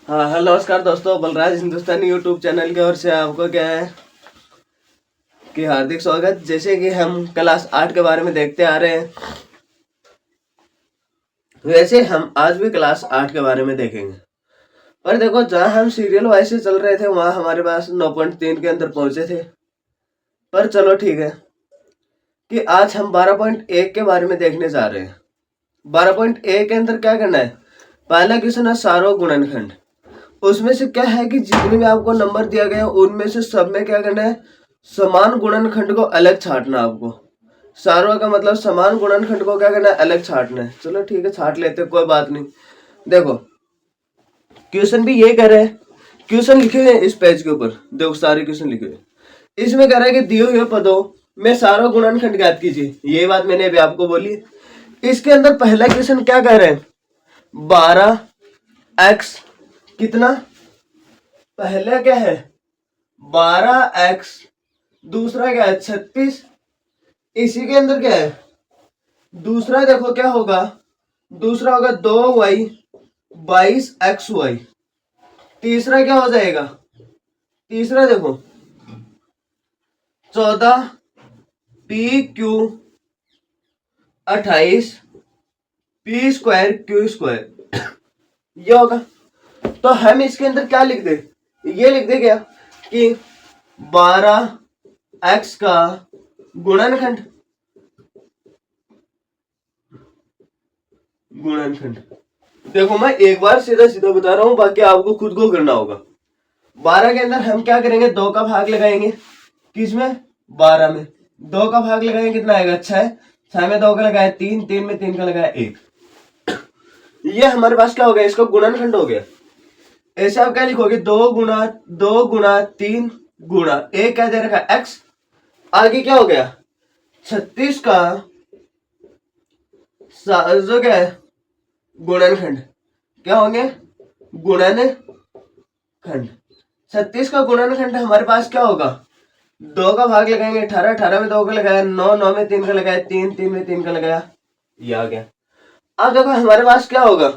हाँ हेलो नमस्कार दोस्तों, बलराज हिंदुस्तानी यूट्यूब चैनल की ओर से आपको क्या है कि हार्दिक स्वागत। जैसे कि हम क्लास 8 के बारे में देखते आ रहे हैं, वैसे हम आज भी क्लास 8 के बारे में देखेंगे। पर देखो, जहाँ हम सीरियल वाइज से चल रहे थे वहाँ हमारे पास 9.3 के अंदर पहुंचे थे। पर चलो ठीक है कि आज हम 12.1 के बारे में देखने जा रहे हैं। 12.1 के अंदर क्या करना है? पहला क्वेश्चन है सारों गुणनखंड। उसमें से क्या है कि जितने भी आपको नंबर दिया गया उनमें से सब में क्या करना है? समान गुणनखंड को अलग छांटना। आपको सारों का मतलब समान गुणनखंड को क्या करना है? अलग छांटना है। चलो ठीक है, छांट लेते, कोई बात नहीं। देखो, क्वेश्चन भी ये कह रहे हैं, क्वेश्चन लिखे हुए इस पेज के ऊपर देखो, सारे क्वेश्चन लिखे हुए। इसमें कह रहा है कि दिए हुए पदों में सारों गुणनखंड ज्ञात कीजिए। ये बात मैंने अभी आपको बोली। इसके अंदर पहला क्वेश्चन क्या कह रहे हैं? 12x कितना? पहला क्या है? 12x। दूसरा क्या है? 36। इसी के अंदर क्या है? दूसरा देखो क्या होगा? दूसरा होगा 2y 22xy। तीसरा क्या हो जाएगा? तीसरा देखो 14pq 28 p square q square, ये होगा। तो हम इसके अंदर क्या लिख दे? ये लिख दे क्या कि 12x का गुणनखंड। देखो, मैं एक बार सीधा सीधा बता रहा हूं, बाकी आपको खुद को करना होगा। 12 के अंदर हम क्या करेंगे? 2 का भाग लगाएंगे। किसमें? 12 में 2 का भाग लगाएंगे, कितना आएगा? 6। 6 में 2 का लगाया 3, 3 में 3 का लगाया 1। ये हमारे पास क्या हो गया? इसका गुणनखंड हो गया। ऐसे आप क्या लिखोगे? 2 गुना 3 गुना 1 क्या दे रखा? x। आगे क्या हो गया? 36 का जो क्या है? गुणनखंड। क्या होंगे? गुणनखंड। 36 का गुणनखंड हमारे पास क्या होगा? 2 का भाग लगाएंगे 18, 18 में 2 का लगाया 9, 9 में 3 का लगाया 3, 3 में 3 का लगाया, ये आ गया। अब देखो हमारे पास क्या होगा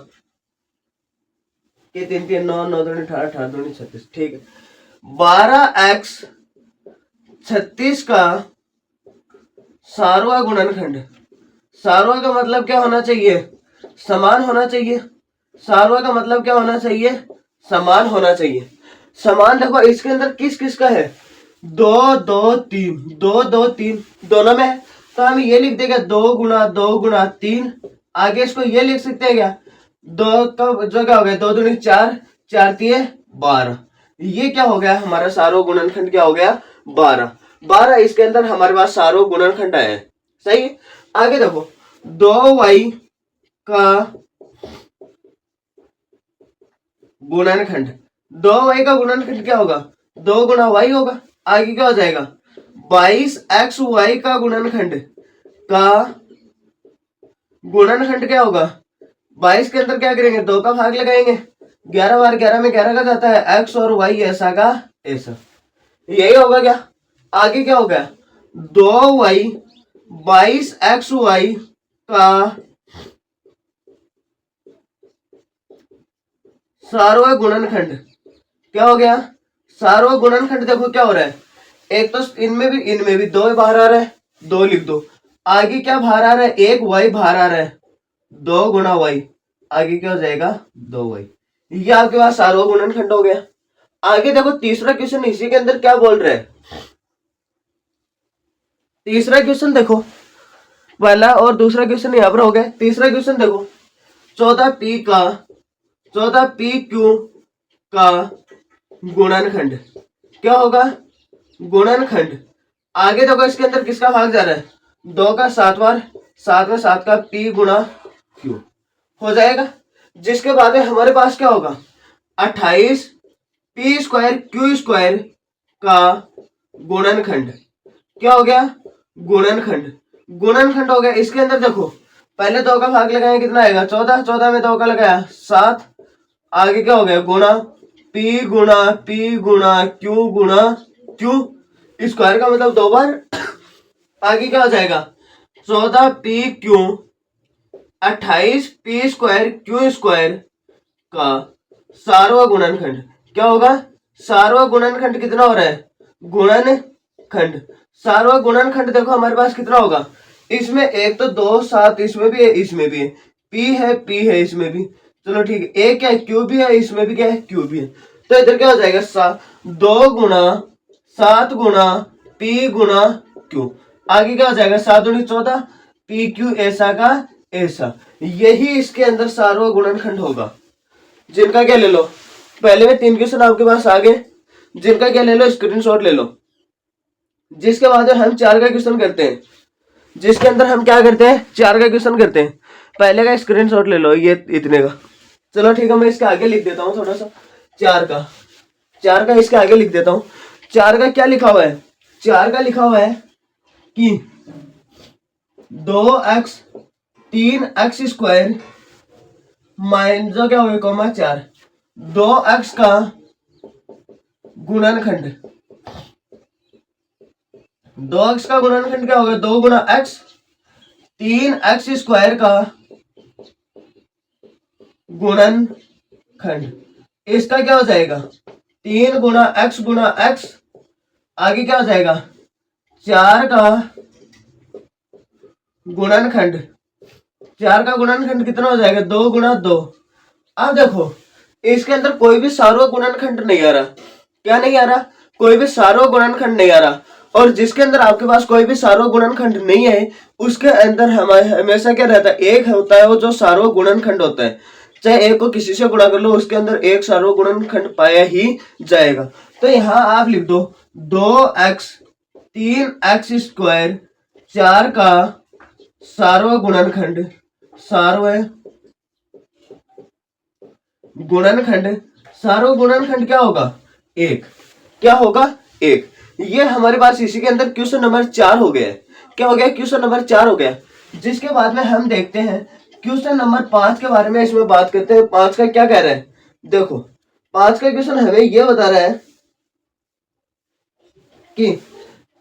कि 3 3 9 9 दूनी 18, 18 दूनी 36। ठीक है, 12x 36 का सारवा गुणनखंड। सारवा का मतलब क्या होना चाहिए? समान होना चाहिए। सारवा का मतलब क्या होना चाहिए? समान होना चाहिए। समान देखो इसके अंदर किस किस का है? 2 2 3, 2 2 3 दोनों में है। तो हम ये लिख देंगे 2 गुना 3। आगे इसको ये लिख सकते हैं क्या? 2 का जो क्या हो गया? 2 दूनी 4, 4 3 12। ये क्या हो गया? हमारा सारो गुणनखंड क्या हो गया? 12। 12 इसके अंदर हमारे पास सारो गुणनखंड आया है। सही। आगे देखो 2y का गुणनखंड। 2y का गुणनखंड क्या होगा? 2 गुना y होगा। आगे क्या हो जाएगा? 22xy का गुणनखंड का गुणनखंड क्या होगा? 22 के अंदर क्या करेंगे? 2 का भाग लगाएंगे। 11 बार 11 में 11 का जाता है। x और y ऐसा का ऐसा, यही होगा क्या? आगे क्या होगा? 2y 22xy का सार्वय गुणनखंड क्या हो गया? सार्वय गुणनखंड देखो क्या हो रहा है? एक तो इनमें भी 2 बाहर आ रहा है, 2 लिख दो। आगे क्या बाहर आ रहा है? 1 y बाहर आ रहा है, 2 गुना y। आगे क्या हो जाएगा? 2y। ये आपके पास सार्वय गुणनखंड हो गया। आगे देखो तीसरा क्वेश्चन इसी के अंदर क्या बोल रहा है? तीसरा क्वेश्चन देखो, पहला और दूसरा क्वेश्चन यहां पर हो गया। तीसरा क्वेश्चन देखो 14pq का गुणनखंड क्या होगा? गुणनखंड। आगे देखो इसके अंदर किसका भाग जा रहा है? 2 का 7 बार, 7 में 7 का p गुना q हो जाएगा। जिसके बाद में हमारे पास क्या होगा? 28 p स्क्वायर q स्क्वायर का गुणनखंड क्या हो गया? गुणनखंड। गुणनखंड हो गया। इसके अंदर देखो पहले 2 का भाग लगाएं, कितना आएगा? 14, 14 में 2 का लगाया 7। आगे क्या हो गया? गुणा p गुणा q गुणा q स्क्वायर का मतलब 2 बार। आगे क्या हो जाएगा? 14pq 28p square q square का सारवा गुणनखंड क्या होगा, सारवा गुणनखंड कितना हो रहा है, गुणनखंड। सारवा गुणनखंड देखो हमारे पास कितना होगा, इसमें एक तो 2 7 इसमें भी है, इसमें भी है, पी है इसमें भी, चलो ठीक है, एक क्या है क्यू भी है, इसमें भी क्या है क्यू भी है। तो इधर क्या हो जाएगा 2 गुणा 7 गुणा पी गुणा क्यू। आगे क्या हो जाएगा 7 दूनी 14, पी क्यू ऐसा का ऐसा। यही इसके अंदर सारवा गुणनखंड होगा, जिनका क्या ले लो, पहले में 3 क्वेश्चन आपके पास आ गए, जिनका क्या ले लो स्क्रीनशॉट ले लो। जिसके बाद हम 4 का क्वेश्चन करते हैं, जिसके अंदर हम क्या करते हैं 4 का क्वेश्चन करते हैं। पहले का स्क्रीनशॉट ले लो, ये इतने का, चलो ठीक है, मैं इसके आगे लिख देता हूँ थोड़ा सा। 4 का इसके आगे लिख देता हूँ। 4 का क्या लिखा हुआ है, 4 का लिखा हुआ है कि 2x 3x स्क्वायर माइनस जो क्या होगा 4, 2x का गुणनखंड, 2x का गुणनखंड क्या होगा 2 गुणा x, 3x स्क्वायर का गुणनखंड। इसका क्या हो जाएगा 3 गुणा x, आगे क्या हो जाएगा 4 का गुणनखंड। 4 का गुणनखंड कितना हो जाएगा 2 गुणा 2। अब देखो इसके अंदर कोई भी सार्वक गुणनखंड नहीं आ रहा, क्या नहीं आ रहा, कोई भी सार्वक गुणनखंड नहीं आ रहा। और जिसके अंदर आपके पास कोई भी सार्वक गुणनखंड नहीं है, उसके अंदर हमेशा क्या रहता है, एक होता है वो जो सार्वक गुणनखंड होता है। चाहे एक को किसी से गुणा कर लो, उसके अंदर एक सार्वक गुणनखंड पाया ही जाएगा। तो यहाँ आप लिख दो 2x 3x स्क्वायर 4 का सार्वक गुणनखंड, सार्वक गुणनखंड, सार्वक गुणनखंड क्या होगा 1, क्या होगा 1। ये हमारे पास इसी के अंदर क्वेश्चन नंबर 4 हो गया है। क्या हो गया, क्वेश्चन नंबर 4 हो गया। जिसके बाद में हम देखते हैं क्वेश्चन नंबर 5 के बारे में, इसमें बात करते हैं। 5 का क्या कह रहा है, देखो 5 का क्वेश्चन हमें ये बता रहा है कि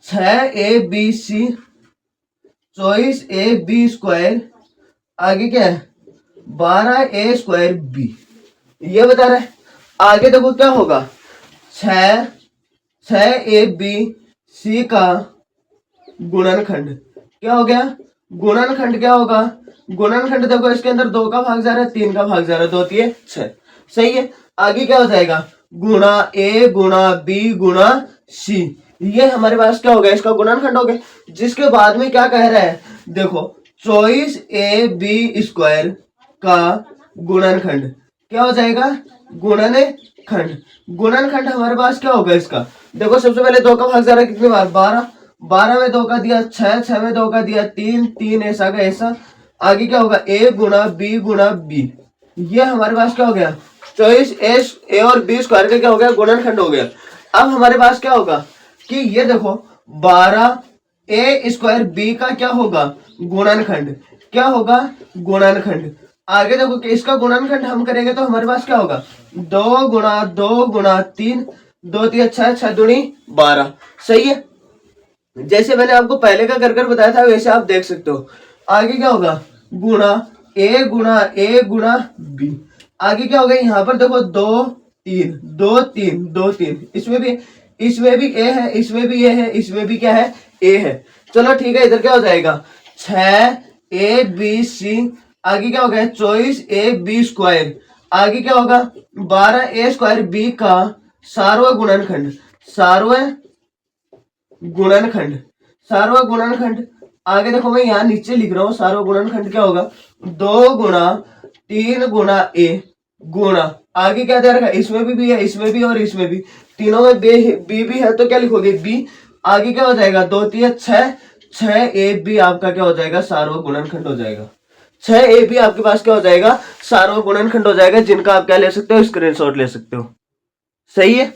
6ab choice A B square, आगे क्या है 12a स्क्वायर बी, ये बता रहा है। आगे देखो क्या होगा 6ab का गुणनखंड, क्या हो गया गुणनखंड, क्या होगा गुणनखंड। देखो इसके अंदर 2 का भाग जा रहा है, 3 का भाग जा रहा है, 2 3 6, सही है। आगे क्या हो जाएगा गुणा ए गुणा बी गुणा सी, ये हमारे पास क्या हो गया, इसका गुणनखंड हो गया। जिसके बाद में क्या कह रहा है, देखो चॉइस ए बी स्क्वायर का गुणनखंड, क्या हो जाएगा गुणनखंड। गुणनखंड हमारे पास क्या होगा इसका, देखो सबसे पहले 2 का भाग जा रहा है कितनी बार 12, 12 में 2 का दिया 6, 6 में 2 का दिया 3, 3 ऐसा का ऐसा। आगे क्या होगा ए गुणा बी, ये हमारे पास क्या हो गया चॉइस ए और बी स्क्वायर का क्या हो गया गुणनखंड हो गया। अब हमारे पास क्या होगा कि ये देखो 12 ए स्क्वायर बी का क्या होगा गुणनखंड, क्या होगा गुणनखंड। आगे देखो कि इसका गुणनखंड हम करेंगे तो हमारे पास क्या होगा 2 गुणा 3, 2 3 6, 6 दूनी 12, सही है। जैसे मैंने आपको पहले का कर बताया था वैसे आप देख सकते हो। आगे क्या होगा गुणा ए गुणा बी, आगे क्या होगा यहाँ पर देखो 2 3, इसमें भी ए है, इसमें भी ए है, इसमें भी क्या है ए है। चलो ठीक है, इधर क्या हो जाएगा 6ab आगे क्या होगा चॉइस ए बी स्क्वायर, आगे क्या होगा 12a स्क्वायर बी का सार्वक गुणनखंड, सार्वक गुणनखंड। आगे देखो मैं यहाँ नीचे लिख रहा हूँ सार्वक गुणनखंड क्या होगा 2 गुणा 3 गुणा ए गुणा, आगे क्या दे रखा है इसमें भी है, इसमें भी और इसमें भी, तीनों में बी भी है तो क्या लिखोगे बी। आगे क्या हो जाएगा 2 3 6, 6ab आपका क्या हो जाएगा सार्वक गुणनखंड हो जाएगा। 6ab आपके पास क्या हो जाएगा सार्वक गुणनखंड हो जाएगा, जिनका आप क्या ले सकते हो स्क्रीनशॉट ले सकते हो, सही है।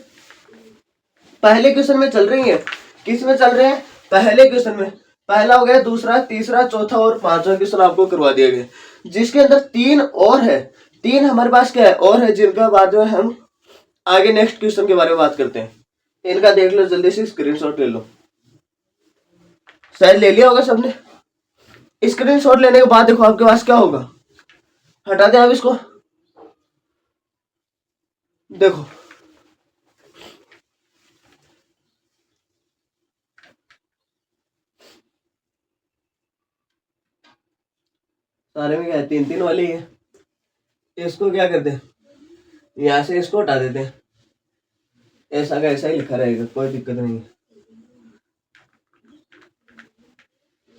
पहले क्वेश्चन में चल रही है, किस में चल रहे हैं पहले क्वेश्चन में, पहला हो गया, दूसरा तीसरा चौथा और पांचवा क्वेश्चन आपको करवा दिया गया, जिसके अंदर 3 और है, 3 हमारे पास क्या है और है, जिनका बाद में हम आगे नेक्स्ट क्वेश्चन के बारे में बात करते हैं। इनका देख लो जल्दी से स्क्रीनशॉट ले लो, शायद ले लिया होगा सबने। स्क्रीनशॉट लेने के बाद देखो आपके पास क्या होगा, हटा दें आप इसको, देखो सारे में क्या है, 3 3 वाली है। इसको क्या करते हैं, यहाँ से इसको हटा देते हैं, ऐसा का ऐसा ही लिखा रहेगा, कोई दिक्कत नहीं है।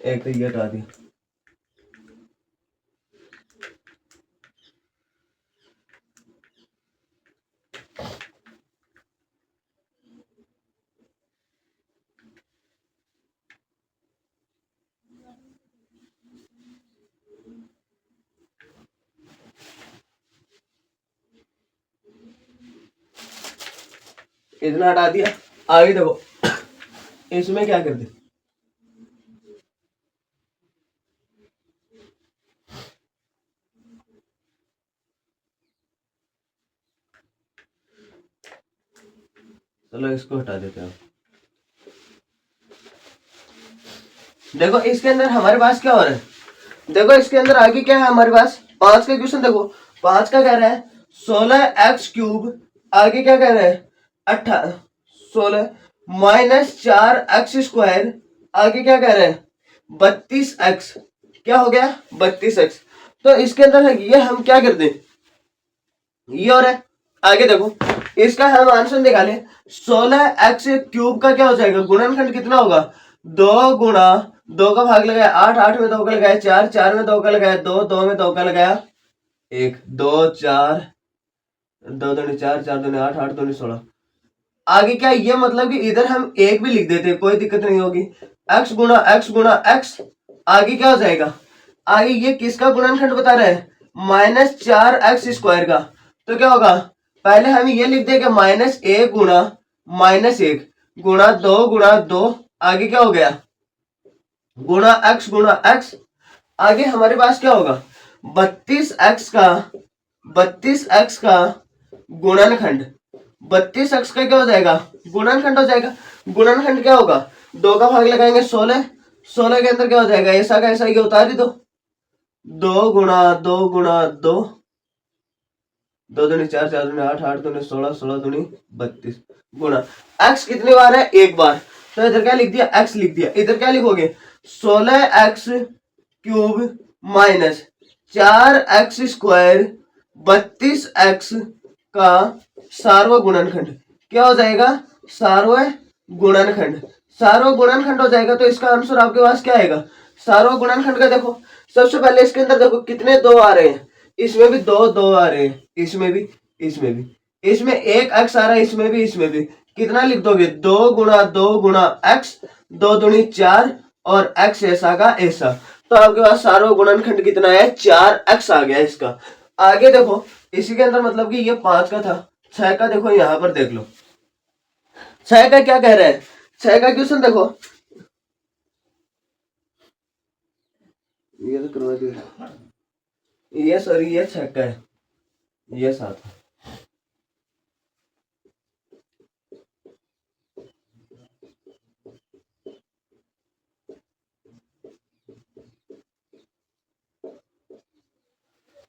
एक तो ये हटा दिया। इतना हटा दिया। आगे देखो इसमें क्या करते, चलो इसको हटा देते हैं। देखो इसके अंदर हमारे पास क्या हो रहा है, देखो इसके अंदर आगे क्या है हमारे पास, 5 का क्वेश्चन देखो। 5 का कह रहा है 16x³ आगे क्या कह रहा है 16 -4x² आगे क्या कह रहा है 32x, क्या हो गया 32x। तो इसके अंदर है ये हम क्या करते हैं, ये और है। आगे देखो इसका हम आंसर निकाले, 16x³ का क्या हो जाएगा, गुणनखंड कितना होगा, 2 गुणा 2 का भाग लगाया 8, 8 में 2 का लगाया 4, 4 में 2 का लगाया 2, 2 में 2 का लगाया 1, 2 4, 2 दूनी 4, 4 दूनी 8, 8 दूनी 16। आगे क्या ये मतलब कि इधर हम 1 भी लिख देते, कोई दिक्कत नहीं होगी। x गुणा x गुणा x आगे क्या हो जाएगा, आगे ये किसका गुणनखंड बता रहा है, -4x² का। तो क्या होगा, पहले हम ये लिख देंगे -1 गुणा -1 गुणा 2 गुणा 2, आगे क्या हो गया गुणा x। आगे हमारे पास क्या होगा 32x का गुणनखंड, 32x का क्या हो जाएगा गुणनखंड हो जाएगा। गुणनखंड क्या होगा, 2 का भाग लगाएंगे 16, 16 के अंदर क्या हो जाएगा, ऐसा का ऐसा ये उतार ही दो, 2 गुणा 2 गुणा 2, 2 दूनी 4, 4 दूनी 8, 8 दूनी 16, 16 दूनी 32 गुणा x कितनी बार है, एक बार। तो इधर क्या लिख दिया x लिख दिया, इधर क्या लिखोगे 16x³ माइनस 4x² 32x का सार्व गुणनखंड क्या हो जाएगा, सार्व गुणनखंड। सार्व गुणनखंड हो जाएगा तो इसका आंसर आपके पास क्या आएगा, सार्व गुणनखंड का देखो सबसे पहले इसके अंदर देखो कितने 2 आ रहे हैं, इसमें भी 2 2 आ रहे हैं, इसमें भी इसमें एक x आ रहा है, इसमें भी कितना लिख दोगे 2 गुणा 2 गुणा x, 2 दूनी 4 और x ऐसा का ऐसा। तो आपके पास सार्व गुणनखंड कितना है 4x आ गया इसका। आगे देखो इसी के अंदर मतलब कि ये 5 का था, 6 का देखो यहां पर देख लो, 6 का क्या कह रहा है, 6 का क्वेश्चन देखो, ये तो करवा दिया, ये सॉरी ये 6 का है, ये 7 है।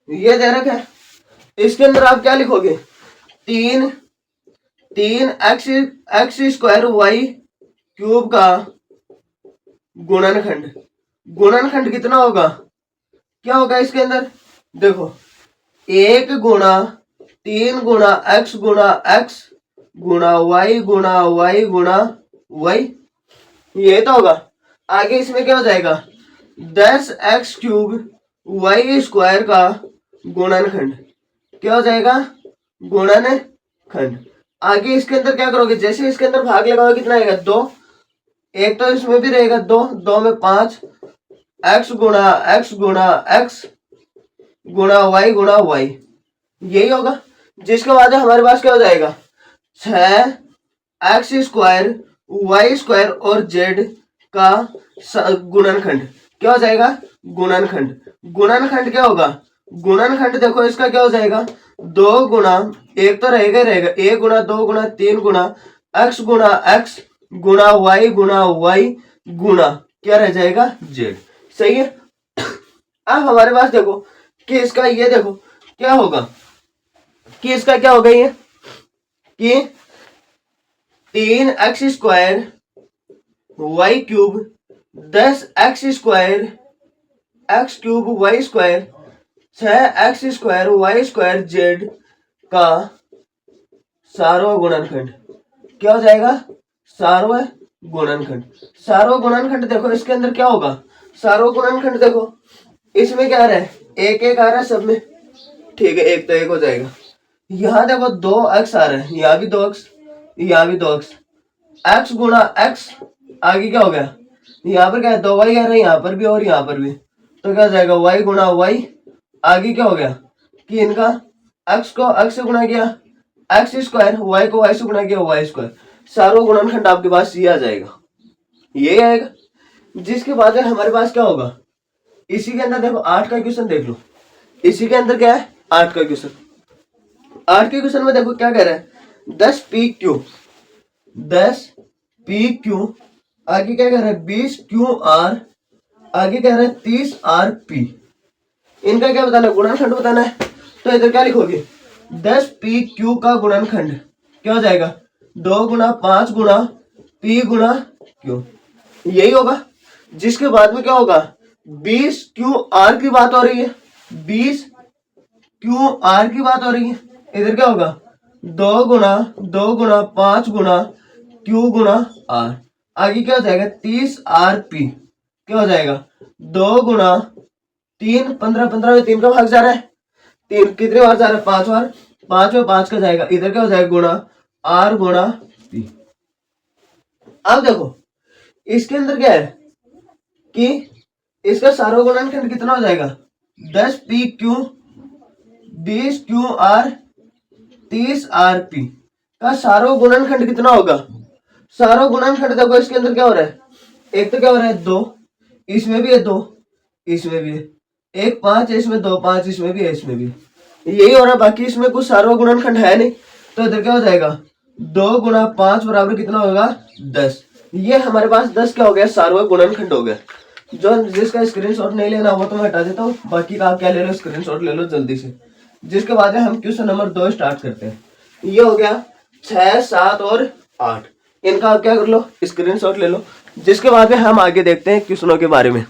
ये दे रखा है, इसके अंदर आप क्या लिखोगे 3 3x² y³ का गुणनखंड। गुणनखंड कितना होगा, क्या होगा इसके अंदर देखो 1 गुणा 3 गुणा x गुणा x गुणा y गुणा y गुणा y, ये तो होगा। आगे इसमें क्या हो जाएगा 10x³ y² का गुणनखंड, क्या हो जाएगा गुणनखंड। आगे इसके अंदर क्या करोगे, जैसे इसके अंदर भाग लगाओगे कितना आएगा 2, एक तो इसमें भी रहेगा 2, 2 में 5, x गुणा x गुणा x गुणा y गुणा y, यही होगा। जिसके बाद हमारे पास क्या हो जाएगा 6x² y² और z का गुणनखंड, क्या हो जाएगा गुणनखंड। गुणनखंड क्या होगा, गुणनखंड देखो इसका क्या हो जाएगा 2 गुणा, एक तो रहेगा ही रहेगा 1 गुणा 2 गुणा 3 गुणा x गुणा x गुणा y गुणा y गुणा क्या रह जाएगा z, सही है। अब हमारे पास देखो कि इसका ये देखो क्या होगा, कि इसका क्या होगा ये कि 3x² y³ 10x² x³ y² 6x² y² z का सार्वम गुणनखंड क्या हो जाएगा? सार्वम गुणनखंड। सार्वम गुणनखंड देखो इसके अंदर क्या होगा? सार्वम गुणनखंड देखो इसमें क्या आ रहा है? एक एक आ रहा है सब में, ठीक है, एक तो एक हो जाएगा। यहाँ देखो 2x आ रहा है, यहाँ भी 2x, यहाँ भी 2x, x गुणा x आगे क्या हो गया? यहाँ पर क्या है? 2y आ रहा है, यहाँ पर भी और यहाँ पर भी, तो क्या हो जाएगा? y गुणा y आगे क्या हो गया कि इनका x को x से गुणा किया x स्क्वायर, y को y से गुणा किया y स्क्वायर। सार्वम गुणनखंड आपके पास ये आ जाएगा, ये आएगा। जिसके बाद हमारे पास क्या होगा? इसी के अंदर देखो 8 का क्वेश्चन देख लो। इसी के अंदर क्या है? 8 का क्वेश्चन। 8 के क्वेश्चन में देखो क्या कह रहा है? 10 PQ 10 PQ आगे क्या कह रहा है? 20 QR आगे कह रहा है 30 RP। इनका क्या बताना है? गुणनखंड बताना है। तो इधर क्या लिखोगे? 10 PQ का गुणनखंड क्या हो जाएगा? 2 गुणा 5 गुणा P गुणा Q, यही होगा। जिसके बाद में क्या होगा? 20 QR की बात हो रही है, 20 QR की बात हो रही है। इधर क्या होगा? 2 गुणा 5 गुणा Q गुणा R आगे क्या हो जाएगा? 30 RP क्या हो जाएगा? 2 गुणा 3 15 15 में 3 का भाग जा रहा है, 3 कितने बार जा रहा है? 5 बार, 5 में 5 का जाएगा। इधर क्या हो जाएगा? गुणा R गुणा P। अब देखो इसके अंदर क्या है कि इसका सार्वम गुणनखंड कितना हो जाएगा? 10 PQ 20 QR 30 RP का सार्वम गुणनखंड कितना होगा? सार्वम गुणनखंड देखो इसके अंदर क्या हो रहा है? एक तो क्या हो रहा है? 2, इसमें भी है 2, इसमें भी है, एक 5 है इसमें, 2 5 इसमें भी है, इसमें भी यही हो रहा है। बाकी इसमें कुछ सार्वम गुणनखंड है नहीं, तो इधर क्या हो जाएगा? 2 गुणा 5 बराबर कितना होगा? 10। ये हमारे पास 10 क्या हो गया? सार्वम गुणनखंड हो गया। जो जिसका स्क्रीनशॉट नहीं लेना वो तो मैं हटा देता हूँ, बाकी का आप क्या ले लो? स्क्रीनशॉट ले लो जल्दी से। जिसके बाद हम क्वेश्चन नंबर 2 स्टार्ट करते हैं। ये हो गया 6 7 और 8, इनका आप क्या कर लो? स्क्रीनशॉट ले लो। जिसके बाद में हम आगे देखते हैं क्वेश्चनों के बारे में।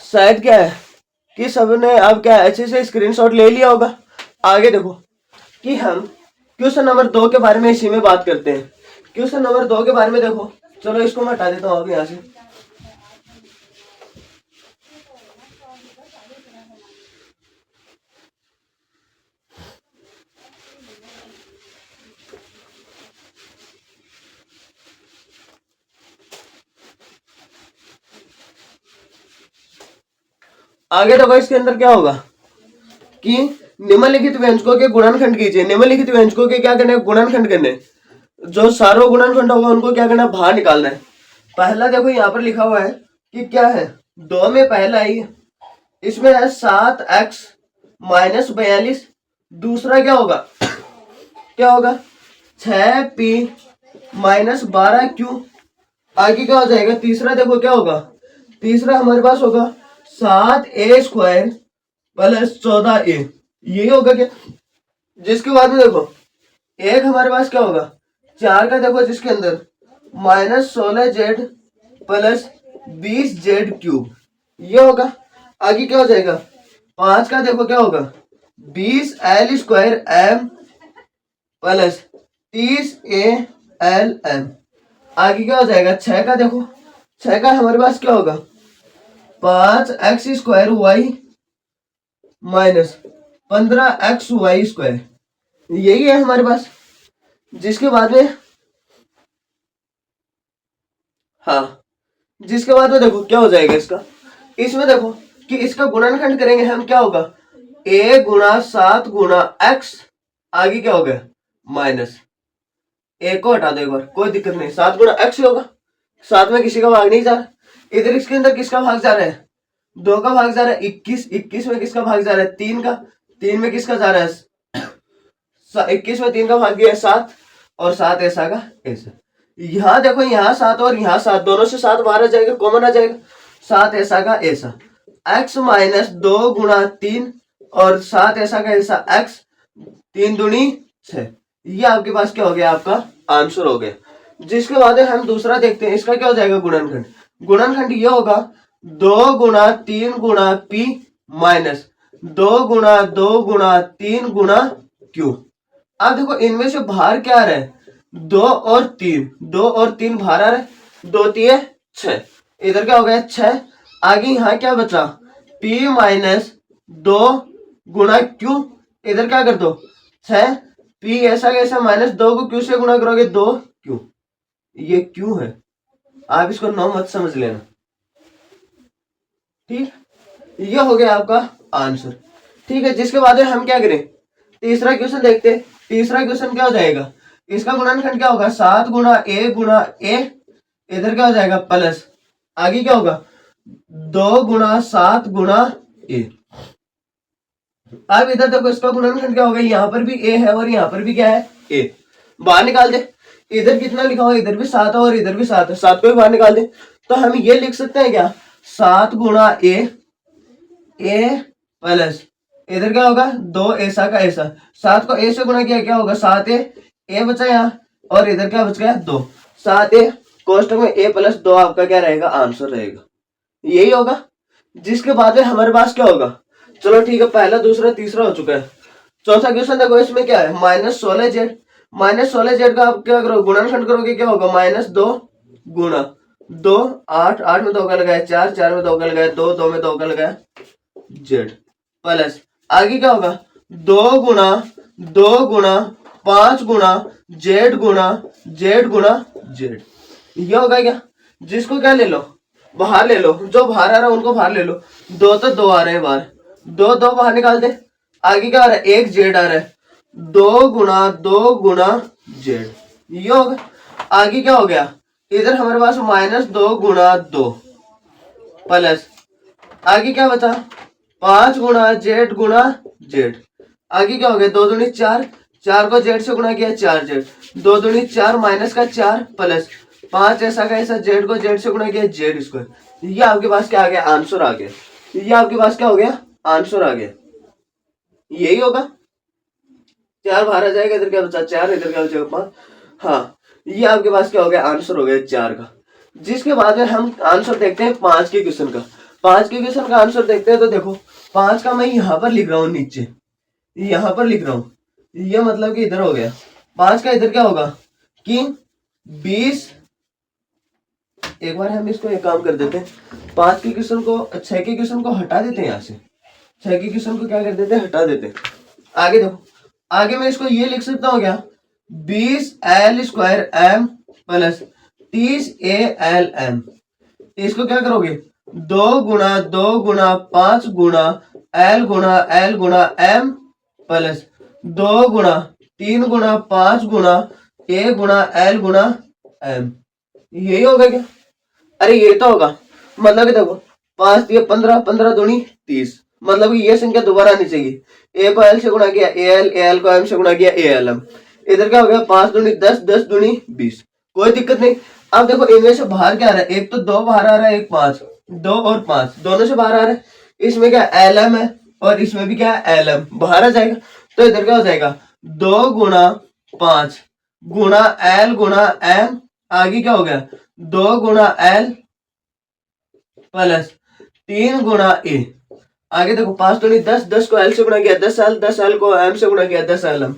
शायद क्या है कि सबने अब क्या अच्छे से स्क्रीनशॉट ले लिया होगा। आगे देखो कि हम क्वेश्चन नंबर 2 के बारे में इसी में बात करते हैं। क्वेश्चन नंबर 2 के बारे में देखो, चलो इसको मैं हटा देता हूँ अब यहाँ से। आगे देखो इसके अंदर क्या होगा कि निम्नलिखित व्यंजकों के गुणनखंड कीजिए। निम्नलिखित व्यंजकों के क्या करने? गुणनखंड करने। जो सार्वम गुणनखंड होगा उनको क्या करना? बाहर निकालना है। पहला देखो यहाँ पर लिखा हुआ है कि क्या है? 2 में पहला ही इसमें है 7x - 42। दूसरा क्या होगा? क्या होगा? 6p - 12q आगे क्या हो जाएगा? तीसरा देखो क्या होगा? तीसरा हमारे पास होगा 7a² + 14a, यही होगा क्या? जिसके बाद में देखो एक हमारे पास क्या होगा? 4 का देखो जिसके अंदर -16z + 20z³, ये होगा। आगे क्या हो जाएगा? 5 का देखो क्या होगा? 20l² m + 30a lm आगे क्या हो जाएगा? 6 का देखो, 6 का हमारे पास क्या होगा? 5x² y - 15xy², यही है हमारे पास। जिसके बाद में जिसके बाद में देखो क्या हो जाएगा इसका? इसमें देखो कि इसका गुणनखंड करेंगे हम, क्या होगा? a गुणा 7 गुणा x आगे क्या हो गया? माइनस, a को हटा दो एक बार, कोई दिक्कत नहीं, 7 गुणा x होगा। 7 में किसी का भाग नहीं जा रहा। इधर इसके अंदर किसका भाग जा रहा है? 2 का भाग जा रहा है। 21 21 में किसका भाग जा रहा है? 3 का। 3 में किसका जा रहा है? 21 में 3 का भाग गया है 7, और 7 ऐसा का ऐसा। यहाँ देखो यहाँ 7 और यहाँ 7, दोनों से 7 बाहर आ जाएगा, कॉमन आ जाएगा। 7 ऐसा का ऐसा, x माइनस 2 गुणा 3 और 7 ऐसा का ऐसा x 3 दूनी 6। ये आपके पास क्या हो गया, आपका आंसर हो गया। जिसके बाद हम दूसरा देखते हैं, इसका क्या हो जाएगा गुणनखंड। गुणनखंड ये होगा 2 गुणा 3 गुणा p माइनस 2 गुणा 2 गुणा 3 गुणा q। अब देखो इनमें से बाहर क्या आ रहा है, 2 और 3, 2 और 3 बाहर आ रहा है, 2 3 6, इधर क्या हो गया 6। आगे यहाँ क्या बचा, p माइनस 2 गुणा q, इधर क्या कर दो 6, p ऐसा कैसा माइनस 2 को q से गुणा करोगे 2q, ये q है, आप इसको 9 मत समझ लेना, ठीक। ये हो गया आपका आंसर, ठीक है। जिसके बाद हम क्या करें, तीसरा क्वेश्चन देखते हैं। तीसरा क्वेश्चन क्या हो जाएगा, इसका गुणनखंड क्या होगा 7 गुणा a, इधर क्या हो जाएगा प्लस, आगे क्या होगा 2 गुणा 7 गुणा a। अब इधर देखो इसका गुणनखंड क्या होगा, यहाँ पर भी a है और यहाँ पर भी क्या है a, बाहर निकाल दे। इधर कितना लिखा हुआ है, इधर भी 7 है और इधर भी 7 है, 7 को भी बाहर निकाल दे। तो हम ये लिख सकते हैं क्या, 7 गुणा a प्लस इधर क्या होगा 2 ऐसा का ऐसा, 7 को a से गुणा किया क्या होगा 7a बचा यहाँ, और इधर क्या बच गया 2, 7a कोष्टक में a प्लस 2 आपका क्या रहेगा, आंसर रहेगा, यही होगा। जिसके बाद में हमारे पास क्या होगा, चलो ठीक है, पहला दूसरा तीसरा हो चुका है। चौथा क्वेश्चन देखो, इसमें क्या है -16z, -16z का आप क्या करोगे गुणनखंड करोगे, क्या होगा -2 गुणा 2, 8, 8 में 2 का लगाया 4, 4 में 2 का लगाया 2, 2 में 2 का लगाया z, प्लस आगे क्या होगा 2 गुणा 2 गुणा 5 गुणा z गुणा z, ये होगा क्या। जिसको क्या ले लो, बाहर ले लो, जो बाहर आ रहा है उनको बाहर ले लो, 2 तो 2 आ रहे हैं बाहर, 2 2 बाहर निकाल दे। आगे क्या आ रहा है, एक जेड आ रहा है, 2 गुणा 2 गुणा जेड, ये होगा। आगे क्या हो गया, इधर हमारे पास -2 गुणा 2 प्लस आगे क्या बचा 5 गुणा जेड, आगे क्या हो गया 2 दूनी 4, 4 को जेड से गुणा किया 4 जेड, 2 दूनी 4 माइनस का 4 प्लस 5 ऐसा का ऐसा, जेड को जेड से गुणा किया जेड स्क्वायर, ये आपके पास क्या आ गया, आंसर आ गया। ये आपके पास क्या हो गया, आंसर आ गया, यही होगा। 4 बाहर आ जाएगा, इधर क्या बचा 4, इधर क्या बचेगा 5, हाँ ये आपके पास क्या हो गया, आंसर हो गया 4 का। जिसके बाद में हम आंसर देखते हैं 5 के क्वेश्चन का। 5 के क्वेश्चन का आंसर देखते हैं, तो देखो 5 का मैं यहाँ पर लिख रहा हूँ, नीचे यहाँ पर लिख रहा हूँ, ये मतलब कि इधर हो गया 5 का, इधर क्या होगा कि 20, एक बार हम इसको एक काम कर देते हैं, 5 के क्वेश्चन को 6 के क्वेश्चन को हटा देते हैं, यहाँ से 6 के क्वेश्चन को क्या कर देते हैं, हटा देते हैं। आगे देखो, आगे मैं इसको ये लिख सकता हूँ क्या, 20l square m plus 30al m, इसको क्या करोगे 2 गुणा 2 गुणा 5 गुणा l गुणा m प्लस 2 गुणा 3 गुणा 5 गुणा a गुणा l गुणा m, यही होगा क्या। अरे ये तो होगा, मतलब कि देखो 5 ये 15, 15 दूनी 30, मतलब कि ये संख्या दोबारा आनी चाहिए, a को l से गुणा किया al को m से गुणा किया alm, इधर क्या हो गया 5 दूनी 10, 10 दूनी 20, कोई दिक्कत नहीं। अब देखो इनमें से बाहर क्या आ रहा है, एक तो 2 बाहर आ रहा है, एक 5, 2 और 5 दोनों से बाहर आ रहा है, इसमें क्या lm है और इसमें भी क्या है lm, बाहर आ जाएगा। तो इधर क्या हो जाएगा 2 गुणा 5 गुणा l गुणा m, आगे क्या हो गया 2 गुणा l प्लस 3 गुणा a, आगे देखो 5 दूनी 10, 10 को l से गुणा किया 10l, 10l को m से गुणा किया 10lm,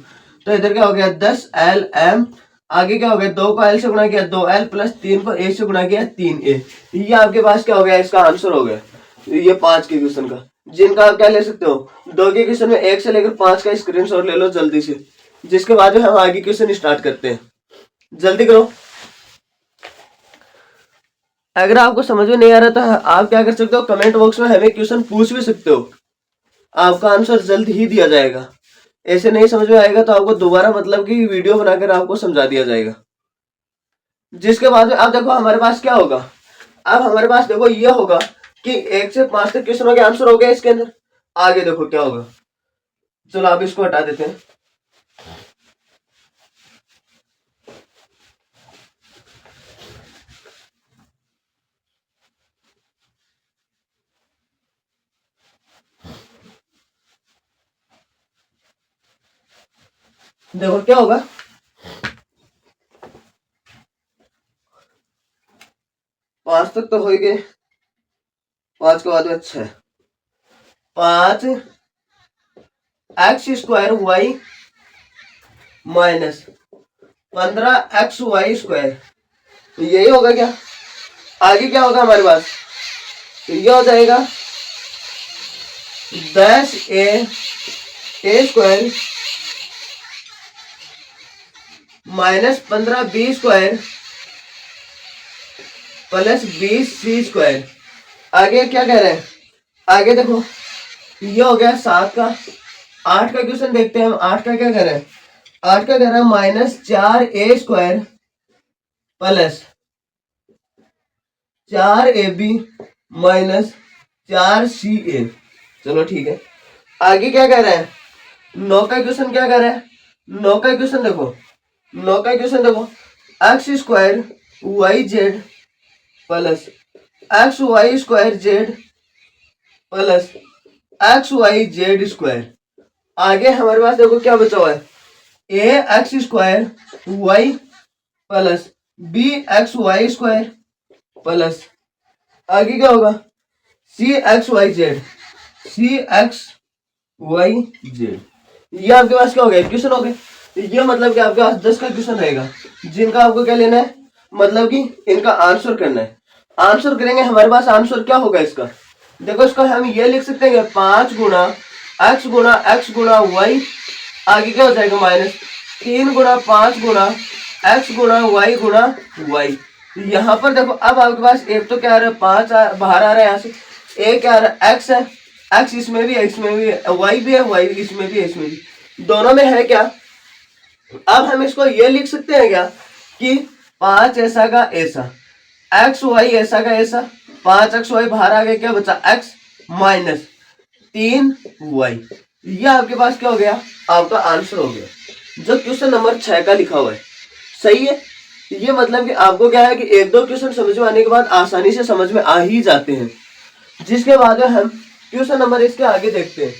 तो इधर क्या हो गया 10lm, आगे क्या हो गया 2 को l से गुणा किया 2l प्लस 3 को a से गुणा किया 3a, ये आपके पास क्या हो गया, इसका आंसर हो गया। ये 5 के क्वेश्चन का, जिनका आप क्या ले सकते हो, 2 के क्वेश्चन में 1 से लेकर 5 का स्क्रीनशॉट ले लो जल्दी से, जिसके बाद में हम आगे क्वेश्चन स्टार्ट करते हैं, जल्दी करो। अगर आपको समझ में नहीं आ रहा तो आप क्या कर सकते हो, कमेंट बॉक्स में हमें क्वेश्चन पूछ भी सकते हो, आपका आंसर जल्द ही दिया जाएगा। ऐसे नहीं समझ में आएगा तो आपको दोबारा मतलब कि वीडियो बनाकर आपको समझा दिया जाएगा। जिसके बाद में आप देखो हमारे पास क्या होगा, अब हमारे पास देखो ये होगा कि 1 से 5 तक क्वेश्चनों के आंसर हो गए इसके अंदर। आगे देखो क्या होगा, चलो आप इसको हटा देते हैं। देखो क्या होगा, 5 तक तो हो ही गए, 5 के बाद में 6, 5 x² y माइनस 15 xy², यही होगा क्या? आगे क्या होगा हमारे पास? ये हो जाएगा 10a² minus 15b² plus 20c²। आगे क्या कह रहे हैं? आगे देखो, ये हो गया 7 का। 8 का क्वेश्चन देखते हैं हम। 8 का क्या कह रहे हैं? 8 का कह रहा है -4a² plus 4ab minus 4ca। चलो ठीक है। आगे क्या कह रहे हैं? 9 का क्वेश्चन क्या कह रहा है? 9 का क्वेश्चन देखो, 9 का क्वेश्चन देखो, x² yz plus xy² plus xyz²। आगे हमारे पास देखो क्या बचा हुआ है, ax² y plus bxy² plus आगे क्या होगा, cxyz। ये आपके पास क्या हो गया? क्वेश्चन हो गए। ये मतलब कि आपके पास 10 का क्वेश्चन रहेगा, जिनका आपको क्या लेना है, मतलब कि इनका आंसर करना है। आंसर करेंगे, हमारे पास आंसर क्या होगा इसका? देखो इसको हम ये लिख सकते हैं 5 गुणा x गुणा y, आगे क्या हो जाएगा माइनस 3 गुणा 5 गुणा x गुणा y। यहाँ पर देखो, अब आपके पास एक तो क्या आ रहा है, 5 बाहर आ रहा है, यहाँ से एक क्या आ रहा है, x है, x इसमें भी y भी है, y इसमें भी है, इसमें भी, दोनों में है क्या? अब हम इसको ये लिख सकते हैं क्या कि 5 ऐसा का ऐसा, एक्स वाई ऐसा का ऐसा, 5xy बाहर आ गया, क्या बचा x माइनस 3y। ये आपके पास क्या हो गया? आपका आंसर हो गया, जो क्वेश्चन नंबर 6 का लिखा हुआ है। सही है। ये मतलब कि आपको क्या है कि एक दो क्वेश्चन समझ में आने के बाद आसानी से समझ में आ ही जाते हैं, जिसके बाद में हम क्वेश्चन नंबर इसके आगे देखते हैं।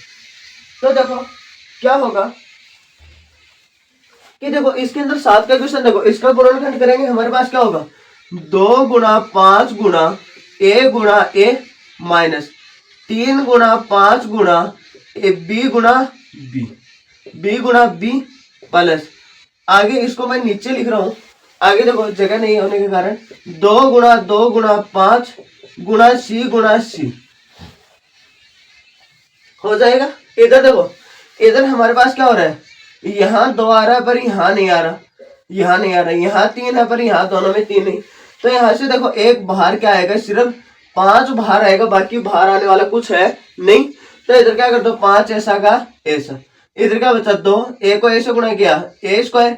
तो देखो क्या होगा कि देखो इसके अंदर 7 का क्वेश्चन, देखो इसका गुणनखंड करेंगे, हमारे पास क्या होगा, 2 गुणा 5 गुणा a माइनस 3 गुणा 5 गुणा b गुणा b प्लस, आगे इसको मैं नीचे लिख रहा हूं, आगे देखो जगह नहीं होने के कारण 2 गुणा 5 गुणा c हो जाएगा। इधर देखो, इधर हमारे पास क्या हो रहा है, यहाँ 2 आ रहा है पर यहाँ नहीं आ रहा, यहाँ नहीं आ रहा, यहाँ 3 है पर यहाँ दोनों में 3 नहीं। तो यहाँ से देखो एक बाहर क्या आएगा, सिर्फ 5 बाहर आएगा, बाकी बाहर आने वाला कुछ है नहीं। तो इधर क्या कर दो, 5 ऐसा का ऐसा, इधर क्या बचा 2, a को a से गुणा किया a²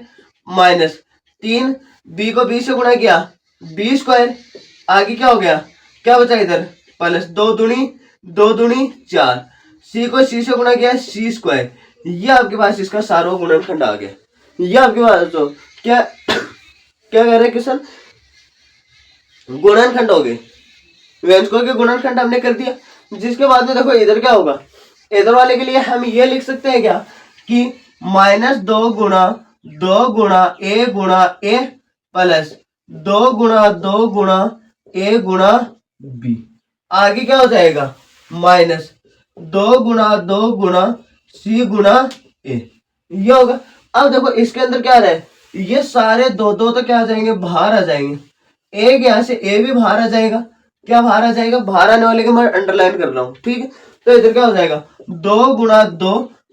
माइनस 3 b को b से गुणा किया b², आगे क्या हो गया, क्या बचा इधर प्लस 2 दूनी 4, c को c से गुणा किया c²। ये आपके पास इसका सार्वभौम गुणनखंड आ गया। ये आपके पास तो क्या क्या कह रहे हैं किशन, गुणनखंड हो गए, व्यंजकों के गुणनखंड हमने कर दिया। जिसके बाद में देखो इधर क्या होगा, इधर वाले के लिए हम ये लिख सकते हैं क्या कि -2 गुणा a प्लस 2 गुणा a गुणा b, आगे क्या हो जाएगा -2 गुणा c गुणा a, ये होगा। अब देखो इसके अंदर क्या आ रहा है, ये सारे दो तो क्या आ जाएंगे, बाहर आ जाएंगे, एक यहाँ से a भी बाहर आ जाएगा, क्या बाहर आ जाएगा, बाहर आने वाले को मैं अंडरलाइन कर रहा हूँ, ठीक है। तो इधर क्या हो जाएगा 2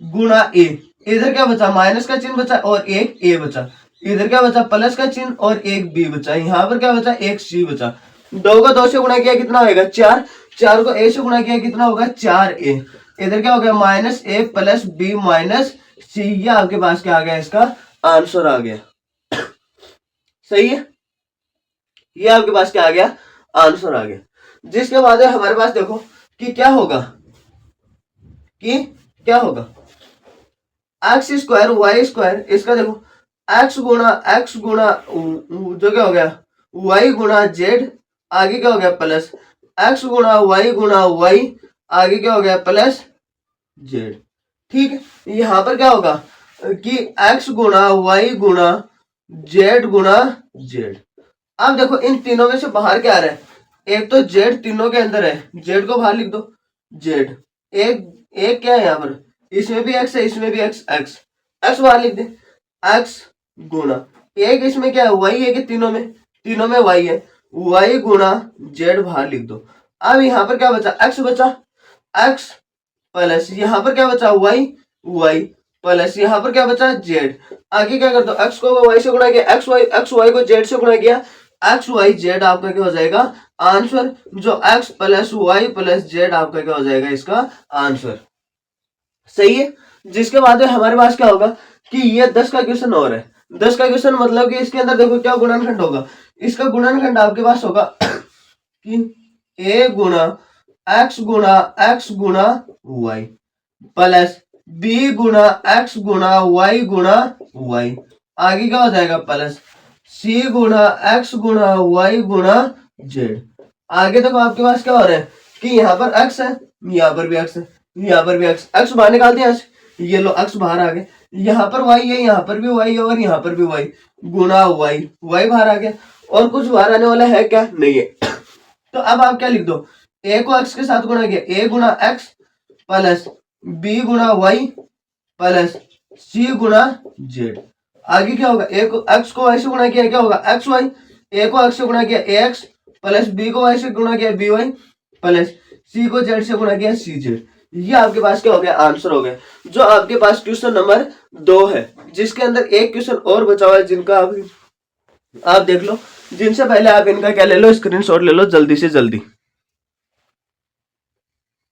गुणा a, इधर क्या बचा, माइनस का चिन्ह बचा और एक a बचा, इधर क्या बचा, प्लस का चिन्ह और एक b बचा, यहाँ पर क्या बचा, एक c बचा। 2 को 2 से गुणा किया कितना होगा 4, 4 को a से गुणा किया कितना होगा 4a, इधर क्या हो गया -a plus b minus c। ये आपके पास क्या आ गया, इसका आंसर आ गया। सही है। ये आपके पास क्या आ गया, आंसर आ गया। जिसके बाद हमारे पास देखो कि क्या होगा, x² y², इसका देखो x गुणा जो क्या हो गया y गुणा z, आगे क्या हो गया प्लस x गुणा y, आगे क्या हो गया प्लस z। ठीक है, यहाँ पर क्या होगा कि x गुणा y गुणा z गुणा z। अब देखो इन तीनों में से बाहर क्या आ रहा है, एक तो z तीनों के अंदर है, z को बाहर लिख दो, z एक एक क्या है यहाँ पर, इसमें भी x है, इसमें भी x, x बाहर लिख दे, x गुणा एक इसमें क्या है y है कि तीनों में y है, y गुणा z बाहर लिख दो। अब यहाँ पर क्या बचा, x बचा, x प्लस यहाँ पर क्या बचा y प्लस यहाँ पर क्या बचा z। आगे क्या कर दो, x को y से गुणा किया, x y को z से गुणा किया, x y z आपका क्या हो जाएगा आंसर। जो x plus y plus z आपका क्या हो जाएगा इसका आंसर। सही है। जिसके बाद में हमारे पास क्या होगा कि ये 10 का क्वेश्चन और है। 10 का क्वेश्चन मतलब कि इसके अंदर देखो क्या गुणनखंड होगा, इसका गुणनखंड आपके पास होगा कि a गुणा x गुणा y प्लस b गुणा x गुणा y। आगे क्या हो जाएगा प्लस c गुणा x गुणा y गुणा z। आगे देखो आपके पास क्या हो रहा है कि यहाँ पर x है, यहाँ पर भी x है, यहाँ पर भी x बाहर निकाल दिया, ये लो x बाहर आ गए, यहाँ पर y है, यहाँ पर भी y है और यहाँ पर भी y गुणा y बाहर आ गया। और कुछ बाहर आने वाला है क्या, नहीं है। तो अब आप क्या लिख दो, a को x के साथ गुणा किया, a गुणा x प्लस b गुणा y प्लस c गुणा z। आगे क्या होगा, a को x को y से गुणा किया क्या होगा x y, a को x से गुणा किया ax प्लस b को y से गुणा किया by प्लस c को z से गुणा किया cz। ये आपके पास क्या हो गया आंसर हो गया। जो आपके पास क्वेश्चन नंबर 2 है, जिसके अंदर एक क्वेश्चन और बचा हुआ है, जिनका आप देख लो। जिनसे पहले आप इनका क्या ले लो, स्क्रीनशॉट ले लो जल्दी से जल्दी,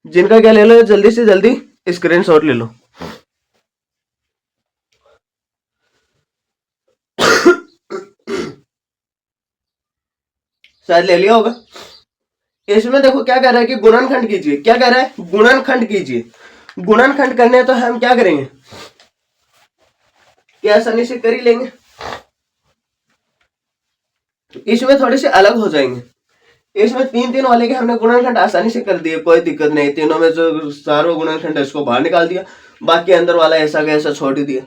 जिनका क्या ले लो जल्दी से जल्दी स्क्रीनशॉट ले लो। शायद ले लिया होगा। इसमें देखो क्या कह रहा है कि गुणनखंड कीजिए, क्या कह रहा है गुणनखंड कीजिए। गुणनखंड करने तो हम क्या करेंगे, क्या आसानी से कर ही लेंगे। इसमें थोड़े से अलग हो जाएंगे, इसमें 3 वाले के हमने गुणनखंड आसानी से कर दिए, कोई दिक्कत नहीं। तीनों में जो सारों गुणनखंड है उसको बाहर निकाल दिया, बाकी अंदर वाला ऐसा का ऐसा छोड़ दिया।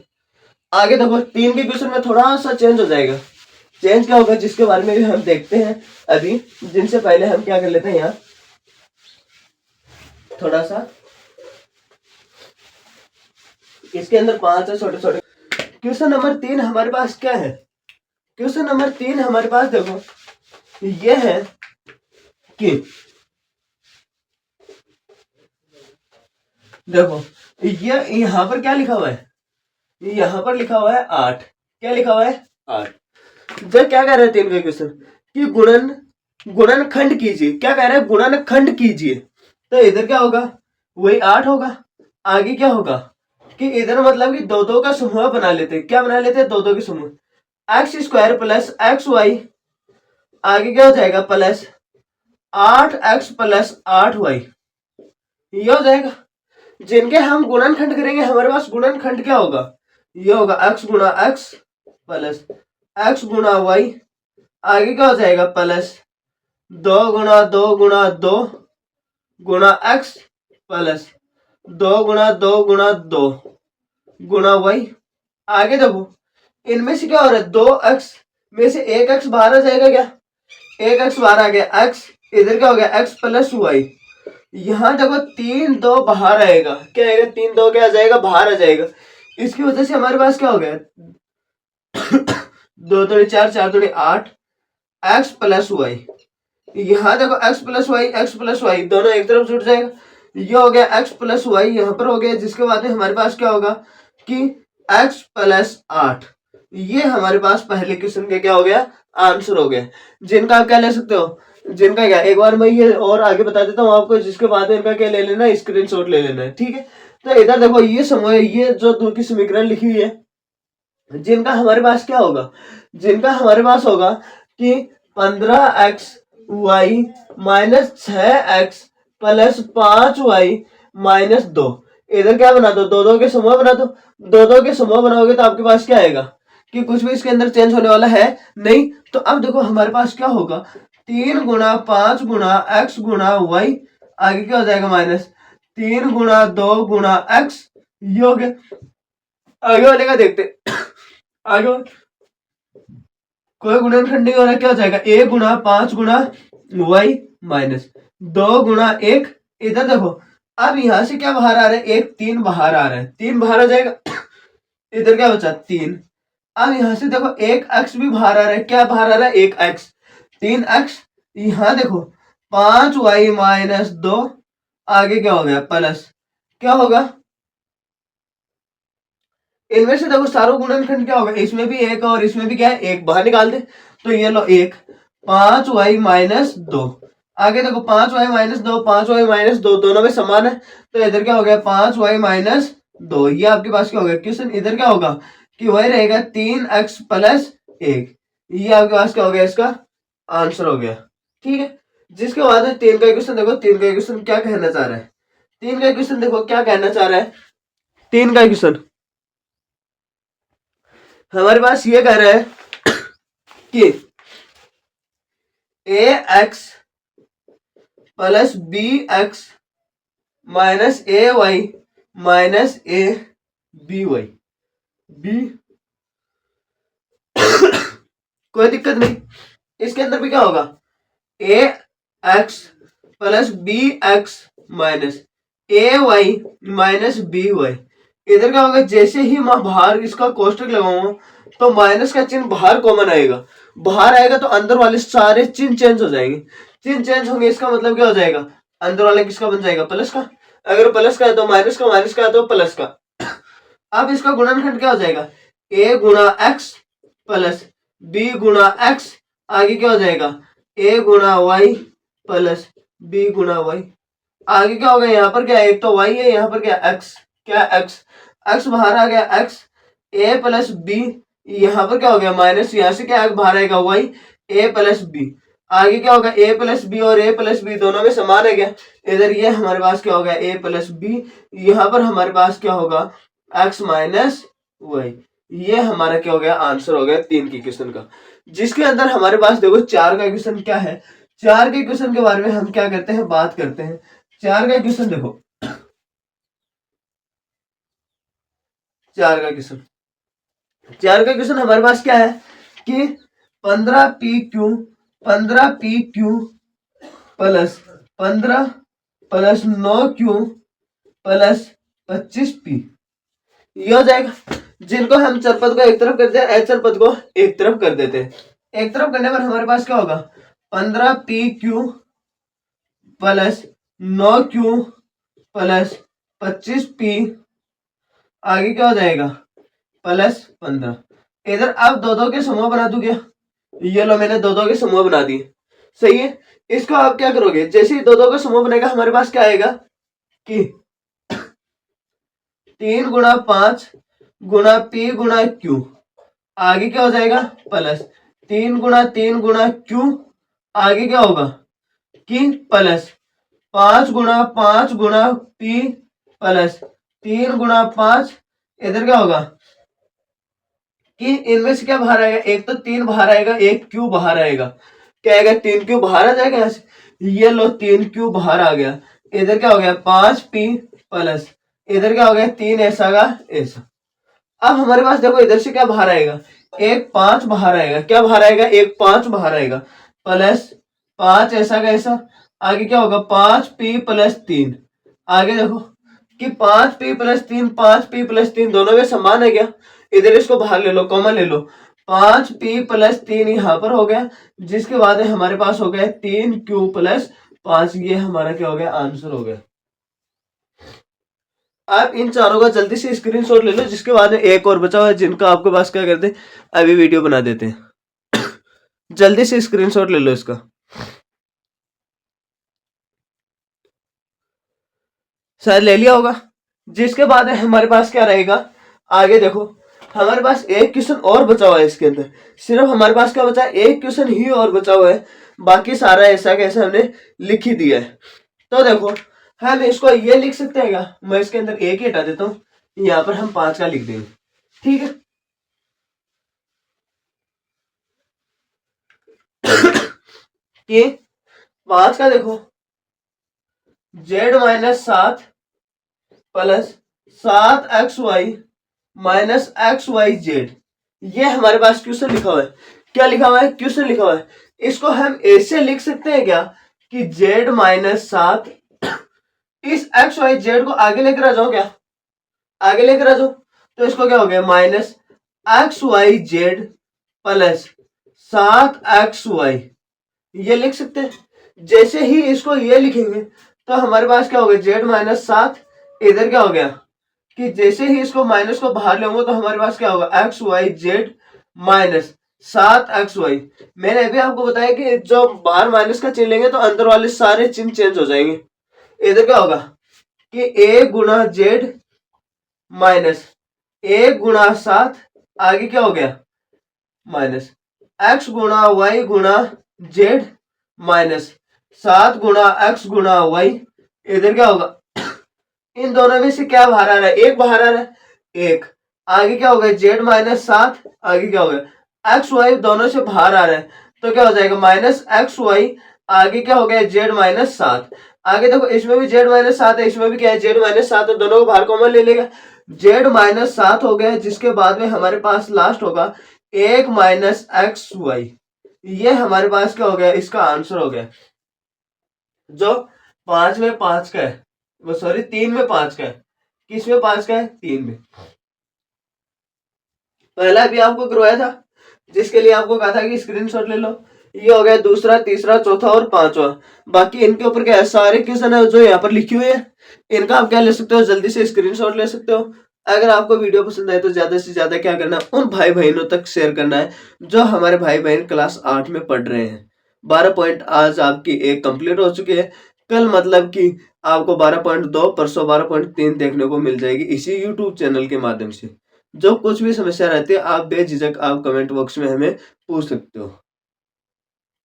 आगे देखो 3 के क्वेश्चन में थोड़ा सा चेंज हो जाएगा। चेंज क्या होगा जिसके बारे में भी हम देखते हैं अभी। जिनसे पहले हम क्या कर लेते हैं, यहाँ थोड़ा सा इसके अंदर 5 है छोटे छोटे। क्वेश्चन नंबर 3 हमारे पास क्या है, क्वेश्चन नंबर 3 हमारे पास देखो ये है कि देखो ये यहाँ पर क्या लिखा हुआ है, यहाँ पर लिखा हुआ है 8। क्या लिखा हुआ है 8। जब क्या कह रहे हैं 3 का क्वेश्चन कि गुणनखंड कीजिए, क्या कह रहे हैं गुणनखंड कीजिए। तो इधर क्या होगा, वही 8 होगा। आगे क्या होगा कि इधर मतलब कि दो का समूह बना लेते, क्या बना लेते, दो के समूह, x² प्लस xy। आगे क्या हो जाएगा प्लस 8x प्लस 8y। ये हो जाएगा। जिनके हम गुणनखंड करेंगे हमारे पास गुणनखंड क्या होगा, ये होगा x गुणा x प्लस x गुणा y। आगे क्या हो जाएगा प्लस 2 गुणा 2 गुणा 2 गुणा x प्लस 2 गुणा 2 गुणा 2 गुणा y। आगे देखो इनमें से क्या हो रहा है, 2x में से 1x बाहर आ जाएगा, क्या 1x बाहर आ गया, x इधर क्या हो गया x प्लस y। यहाँ देखो 3 2 बाहर आएगा, क्या आएगा 3 2 क्या आ जाएगा बाहर आ जाएगा। इसकी वजह से हमारे पास क्या हो गया 2 दूनी 4 4 दूनी 8 x प्लस y। यहाँ देखो x प्लस y दोनों एक तरफ जुड़ जाएगा। ये हो गया x प्लस y यहाँ पर हो गया। जिसके बाद में हमारे पास क्या होगा कि x प्लस 8। ये हमारे पास पहले क्वेश्चन का क्या हो गया आंसर हो गया। जिनका आप क्या ले सकते हो, जिनका क्या, एक बार मैं ये और आगे बता देता हूँ आपको। जिसके बाद इनका क्या ले लेना है, स्क्रीनशॉट ले लेना है, ठीक है। तो इधर देखो ये समूह, ये जो 2 की समीकरण लिखी हुई है, जिनका हमारे पास क्या होगा, जिनका हमारे पास होगा कि 15xy minus 6x plus 5y minus 2। इधर क्या बना दो, दो के समूह बना दो। दो के समूह बनाओगे तो आपके पास क्या आएगा कि कुछ भी इसके अंदर चेंज होने वाला है नहीं। तो अब देखो हमारे पास क्या होगा 3 गुणा 5 गुणा x गुणा y। आगे क्या हो जाएगा माइनस 3 गुणा 2 गुणा x। ये हो गया। आगे वाले का देखते। आगे कोई गुणनखंड नहीं हो रहा, क्या हो जाएगा? ए गुणा 5 गुणा वाई माइनस 2 गुणा 1। इधर देखो, अब यहां से क्या बाहर आ रहा है? एक 3 बाहर आ रहा है, 3 बाहर आ जाएगा। इधर क्या बचा? 3। अब यहां से देखो एक एक्स भी बाहर आ रहा है, क्या बाहर आ रहा है? एक एक्स, 3x। यहां देखो 5y-2, आगे क्या हो गया? प्लस। क्या होगा? इनमें से देखो सारों गुणनखंड क्या होगा? इसमें भी एक और इसमें भी क्या है? एक। बाहर निकाल दे तो ये लो एक, 5y-2। आगे देखो 5y-2, 5y-2 दोनों में समान है, तो इधर क्या हो गया? 5y-2। ये आपके पास क्या हो गया क्वेश्चन? इधर क्या होगा कि वही रहेगा 3x+1। ये आपके पास क्या हो गया? इसका आंसर हो गया। ठीक है। जिसके बाद है 3 का क्वेश्चन। देखो 3 का क्वेश्चन क्या कहना चाह रहा है? 3 का क्वेश्चन देखो क्या कहना चाह रहा है। 3 का क्वेश्चन हमारे पास ये कह रहा है कि ax plus bx minus ay minus a by b। कोई दिक्कत नहीं, इसके अंदर भी क्या होगा? ax plus bx minus ay minus by। इधर क्या होगा? जैसे ही मैं बाहर इसका कोष्टक लगाऊंगा तो माइनस का चिन्ह बाहर कॉमन आएगा, बाहर आएगा तो अंदर वाले सारे चिन्ह चेंज हो जाएंगे। चिन्ह चेंज होंगे, इसका मतलब क्या हो जाएगा? अंदर वाला किसका बन जाएगा? प्लस का। अगर प्लस का है तो माइनस का, माइनस का है तो प्लस का। अब इसका गुणनखंड क्या हो जाएगा? a गुणा एक्स प्लस b गुणा एक्स, आगे क्या हो जाएगा? a गुणा वाई प्लस b गुणा वाई। आगे क्या होगा? यहाँ पर क्या है? एक तो y है, यहाँ पर क्या? x। क्या? x। x बाहर आ गया, x a प्लस बी। यहाँ पर क्या हो गया? माइनस, यहाँ से क्या बाहर आएगा? y a plus B. आगे क्या होगा? a प्लस बी और a प्लस बी दोनों में समान है क्या? इधर ये हमारे पास क्या होगा? a plus B. यहाँ पर हमारे पास क्या होगा? x minus Y. ये हमारा क्या हो गया? आंसर हो गया 3 की क्वेश्चन का। जिसके अंदर हमारे पास देखो 4 का क्वेश्चन क्या है। 4 के क्वेश्चन के बारे में हम क्या करते हैं? बात करते हैं। 4 का क्वेश्चन देखो, 4 का क्वेश्चन, 4 का क्वेश्चन हमारे पास क्या है कि 15 P Q plus 15 plus 9 Q plus 25 P. ये हो जाएगा। जिनको हम चरपद को एक तरफ करते हैं, एच चरपद को एक तरफ कर देते हैं। एक तरफ करने पर हमारे पास क्या होगा? 15 P Q plus 9 Q plus 25 P, आगे क्या हो जाएगा? प्लस 15। इधर अब दो दो के समूह बना दूं क्या? ये लो, मैंने दो दो के समूह बना दिए। सही है। इसको आप क्या करोगे? जैसे ही दो दो का समूह बनेगा हमारे पास क्या आएगा कि 3 गुणा 5 गुणा पी गुणा क्यू, आगे क्या हो जाएगा? प्लस 3 गुणा 3 गुणा क्यू, आगे क्या होगा कि प्लस 5 गुणा 5 गुणा पी प्लस 3 गुणा 5। इधर क्या होगा कि इनमें से क्या बाहर आएगा? एक तो 3 बाहर आएगा, एक क्यू बाहर आएगा। क्या आएगा? 3 क्यू बाहर आ जाएगा यहाँ से। ये लो 3 क्यू बाहर आ गया। इधर क्या हो गया? 5 पी प्लस, इधर क्या हो गया? 3 ऐसा का ऐसा। अब हमारे पास देखो इधर से क्या बाहर आएगा? एक 5 बाहर आएगा। क्या बाहर आएगा? एक 5 बाहर आएगा प्लस 5 ऐसा का ऐसा। आगे क्या होगा? 5 पी प्लस 3। आगे देखो कि 5 पी प्लस 3, 5 पी प्लस 3 दोनों में समान है क्या? इधर इसको बाहर ले लो, कॉमन ले लो। 5 पी प्लस 3 यहाँ पर हो गया, जिसके बाद हमारे पास हो गया 3 क्यू प्लस 5। ये हमारा क्या हो गया? आंसर हो गया। आप इन चारों का जल्दी से स्क्रीनशॉट ले लो, जिसके बाद में एक और बचा हुआ है जिनका आपके पास क्या करते हैं, अभी वीडियो बना देते हैं। जल्दी से स्क्रीनशॉट ले लो इसका। शायद ले लिया होगा। जिसके बाद में हमारे पास क्या रहेगा? आगे देखो हमारे पास एक क्वेश्चन और बचा हुआ है इसके अंदर। सिर्फ हमारे पास क्या बचा है? एक क्वेश्चन ही और बचा हुआ है, बाकी सारा ऐसा कैसे हमने लिख ही दिया है। तो देखो हम इसको ये लिख सकते हैं क्या? मैं इसके अंदर एक ही हटा देता हूँ, यहाँ पर हम 5 का लिख देंगे। ठीक है। कि 5 का देखो z-7 plus 7xy minus X Y Z, ये हमारे पास क्वेश्चन लिखा हुआ है। क्या लिखा हुआ है? क्वेश्चन लिखा हुआ है। इसको हम ऐसे लिख सकते हैं क्या कि जेड माइनस 7, इस एक्स वाई जेड को आगे लेकर आ जाओ, क्या आगे लेकर आ जाओ, तो इसको क्या हो गया minus X Y Z plus 7xy, ये लिख सकते हैं। जैसे ही इसको ये लिखेंगे तो हमारे पास क्या हो गया जेड माइनस 7, इधर क्या हो गया कि जैसे ही इसको माइनस को बाहर लेंगे तो हमारे पास क्या होगा x Y Z minus 7xy। मैंने अभी आपको बताया कि जब बाहर माइनस का चिन्ह लेंगे तो अंदर वाले सारे चिन्ह चेंज हो जाएंगे। इधर क्या होगा कि a गुणा जेड माइनस a गुणा 7, आगे क्या हो गया माइनस एक्स गुणा वाई गुणा जेड माइनस 7 गुणा एक्स गुणा वाई। इधर क्या होगा इन दोनों में से क्या बाहर आ रहा है? एक बाहर आ रहा है, एक। आगे क्या हो गया जेड माइनस 7, आगे क्या हो गया एक्स वाई, दोनों से बाहर आ रहा है तो क्या हो जाएगा माइनस एक्स वाई, आगे क्या हो गया जेड माइनस 7। आगे देखो इसमें भी जेड माइनस 7 है, इसमें भी क्या है जेड माइनस 7 है, दोनों को बाहर कॉमन ले लेगा, जेड माइनस 7 हो गया, जिसके बाद में हमारे पास लास्ट होगा 1 माइनस एक्स वाई। ये हमारे पास क्या हो गया, इसका आंसर हो गया जो 5 में 5 का है, वो सॉरी 3 में 5 का है। किस में 5 का है? 3 में। पहला भी आपको करवाया था जिसके लिए आपको कहा था कि स्क्रीनशॉट ले लो। ये हो गया दूसरा, तीसरा, चौथा और पांचवा। बाकी इनके ऊपर क्या है सारे क्वेश्चन है जो यहाँ पर लिखे हुए हैं, इनका आप क्या ले सकते हो जल्दी से स्क्रीनशॉट ले सकते हो। अगर आपको वीडियो पसंद आए तो ज्यादा से ज्यादा क्या करना है उन भाई बहनों तक शेयर करना है जो हमारे भाई बहन क्लास 8 में पढ़ रहे हैं। 12 पॉइंट आज आपकी एक कंप्लीट हो चुकी है, कल मतलब कि आपको 12.2, परसों 12.3 देखने को मिल जाएगी इसी यूट्यूब चैनल के माध्यम से। जो कुछ भी समस्या रहती है आप बेझिझक आप कमेंट बॉक्स में हमें पूछ सकते हो।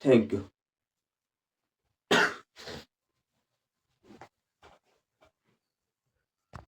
Thank you.